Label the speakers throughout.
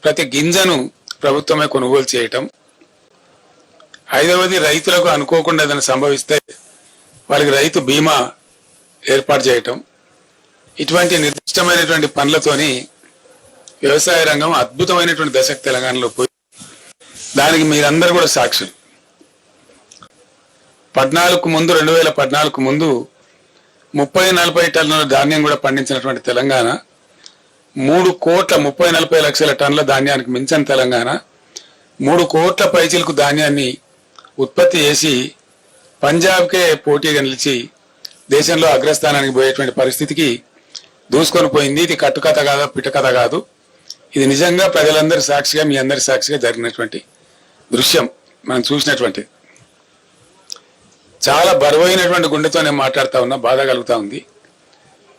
Speaker 1: ప్రతి గింజను ప్రభుత్వమే కొనుగోలు చేయటం, ఐదవది రైతులకు అనుకోకుండా ఏదైనా సంభవిస్తే వాళ్ళకి రైతు బీమా ఏర్పాటు చేయటం, ఇటువంటి నిర్దిష్టమైనటువంటి పనులతోని వ్యవసాయ రంగం అద్భుతమైనటువంటి దశకు తెలంగాణలో పోయి దానికి మీరందరూ కూడా సాక్షులు. 14 ముందు 2014 ముందు 30-40 టన్నుల ధాన్యం కూడా పండించినటువంటి తెలంగాణ 3,30,40 లక్షల టన్నుల ధాన్యానికి మించిన తెలంగాణ 3 కోట్ల పైచిలకు ధాన్యాన్ని ఉత్పత్తి చేసి పంజాబ్కే పోటీగా నిలిచి దేశంలో అగ్రస్థానానికి పోయేటువంటి పరిస్థితికి దూసుకొని పోయింది. ఇది కట్టుకథ కాదు, పిటకథ కాదు. ఇది నిజంగా ప్రజలందరి సాక్షిగా, మీ అందరి సాక్షిగా జరిగినటువంటి దృశ్యం మనం చూసినటువంటి. చాలా బరువైనటువంటి గుండెతో నేను మాట్లాడుతా ఉన్నా, బాధ కలుగుతా ఉంది.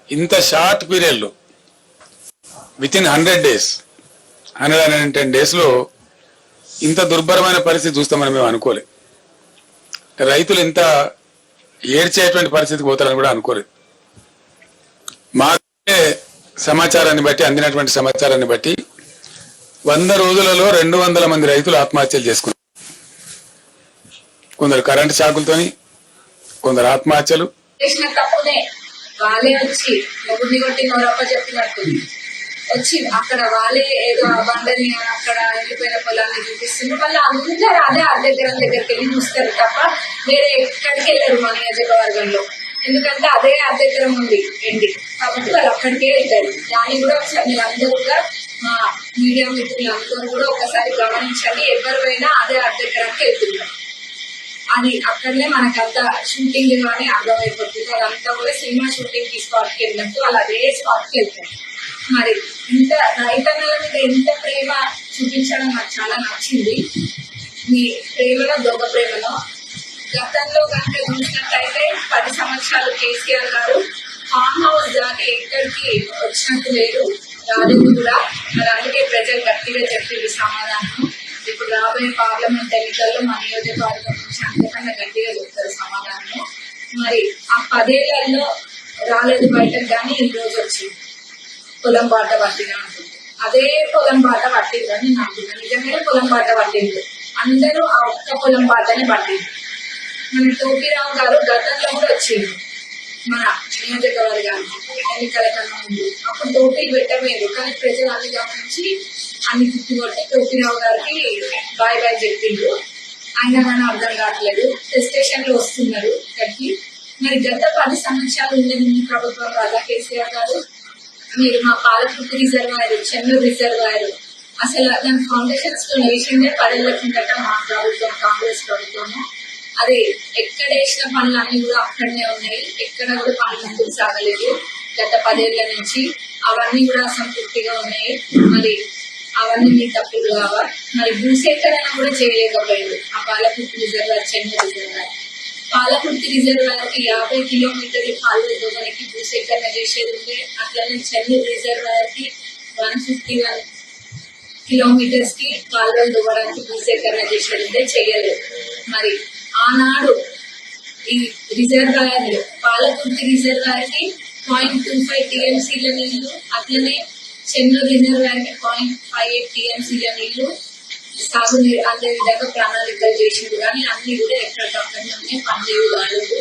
Speaker 1: ఇంత షార్ట్ పీరియడ్లో వితిన్ 100 days 110 daysలో ఇంత దుర్భరమైన పరిస్థితి చూస్తామని మేము అనుకోలేదు. రైతులు ఇంత ఏడ్చేటువంటి పరిస్థితికి పోతారని కూడా అనుకోలేదు. మా సమాచారాన్ని బట్టి, అందినటువంటి సమాచారాన్ని బట్టి 100 రోజులలో 200 మంది రైతులు ఆత్మహత్యలు చేసుకున్నారు. కొందరు కరెంటు షాకులతోని, కొందరు ఆత్మహత్యలు.
Speaker 2: వాళ్ళే వచ్చి మొగుడిని కొట్టి నోరప్ప చెప్పినట్టు వచ్చి అక్కడ వాళ్ళే ఏదో బండని అక్కడ వెళ్ళిపోయిన పొలాన్ని చూపిస్తున్నారు. వాళ్ళు అందరూ అదే దగ్గరికి వెళ్ళి చూస్తారు తప్ప వేరే ఎక్కడికి వెళ్ళరు మా నియోజకవర్గంలో. ఎందుకంటే అదే దగ్గర ఉంది ఎండి, కాబట్టి వాళ్ళు అక్కడికే వెళ్తారు. దాన్ని కూడా ఒకసారి మీరు అందరూ కూడా మా మీడియా మిత్రులు అందరూ కూడా ఒకసారి గమనించండి. ఎవరిపైనా అదే దగ్గరకి వెళ్తున్నారు. అది అక్కడనే మనకంతా షూటింగ్ కానీ అర్థమైపోతుంది. వాళ్ళంతా కూడా సినిమా షూటింగ్ కి స్పాట్కి వెళ్ళినట్టు వాళ్ళు అదే స్పాట్కి వెళ్తారు. మరి ఇంత రైతన్నల మీద ఎంత ప్రేమ చూపించడం నాకు చాలా నచ్చింది. మీ ప్రేమలో దొంగ ప్రేమలో గతంలో కనుక చూసినట్టయితే 10 సంవత్సరాలు కేసీఆర్ గారు ఫామ్ హౌస్ దాటి ఎక్కడికి వచ్చినట్టు లేరు, రాలేదు కూడా. మరి అందుకే ప్రజలు గట్టిగా చెప్పింది సమాధానం. ఇప్పుడు రాబోయే పార్లమెంట్ ఎన్నికల్లో మా నియోజకవర్గం నుంచి అంతకన్నా గట్టిగా చెప్తారు సమాధానం. మరి ఆ 10 ఏళ్లలో రాలేదు బయటకు, కానీ ఈ రోజు వచ్చింది. పొలం బాట పట్టిన అంటుంది, అదే పొలం బాట పట్టిందని నాకు నిజంగానే పొలం బాట పట్టింది. అందరూ ఆ ఒక్క పొలం బాటనే పట్టింది. మన టోపీరావు గారు గతంలో కూడా వచ్చింది మన నియోజకవర్గానికి ఎన్నికల కన్నా ముందు. అప్పుడు టోపీలు పెట్టలేదు, కానీ ప్రజలు అన్ని గమనించి అన్ని గుర్తుకొట్టి టోపీరావు గారికి బాయ్ బాయ్ చెప్పిండ్రు. అయినా కానీ అర్థం కావట్లేదు. స్టేషన్ లో వస్తున్నారు ఇక్కడికి. మరి గత 10 సంవత్సరాలు ఉండేది మీ ప్రభుత్వం రాదా కేసీఆర్ గారు? మీరు మా పాలకుర్తి రిజర్వాయర్, చెన్నూరు రిజర్వాయర్ అసలు దాని ఫౌండేషన్స్ తో వేసిందే 10 ఏళ్ల కిందట మా ప్రభుత్వం, కాంగ్రెస్ ప్రభుత్వము. అది ఎక్కడ వేసిన పనులు అన్ని కూడా అక్కడనే ఉన్నాయి. ఎక్కడ కూడా పనులు ముందుకు సాగలేదు గత 10 ఏళ్ల నుంచి. అవన్నీ కూడా అసంతృప్తిగా ఉన్నాయి. మరి అవన్నీ మీ తప్పులు కావా? మరి భూసేకరణ కూడా చేయలేకపోయింది ఆ Palakurthi reservoir, Chennur reservoir. Palakurthi reservoir కి 50 కిలోమీటర్లు కాలువ దొంగలకి భూసేకరణ చేసేది ఉంటే, అట్లనే చెన్నూరు రిజర్వాయర్ కి 151 కిలోమీటర్స్ కి కాలువలు దువ్వడానికి భూసేకరణ చేసేది ఉంటే చెయ్యలేదు. మరి ఆనాడు ఈ రిజర్వాయర్ పాలకుర్తి రిజర్వాయర్ కి 0.25 టీఎంసీల నీళ్లు, అట్లనే చెన్నూరు రిజర్వాయర్ కి 0.58 టీఎంసీల నీళ్లు సాగునీరు అందే విధంగా ప్రణాళికలు చేసిండు. కానీ అన్ని కూడా ఎక్కడికక్కడనే పనిచేయలేదు.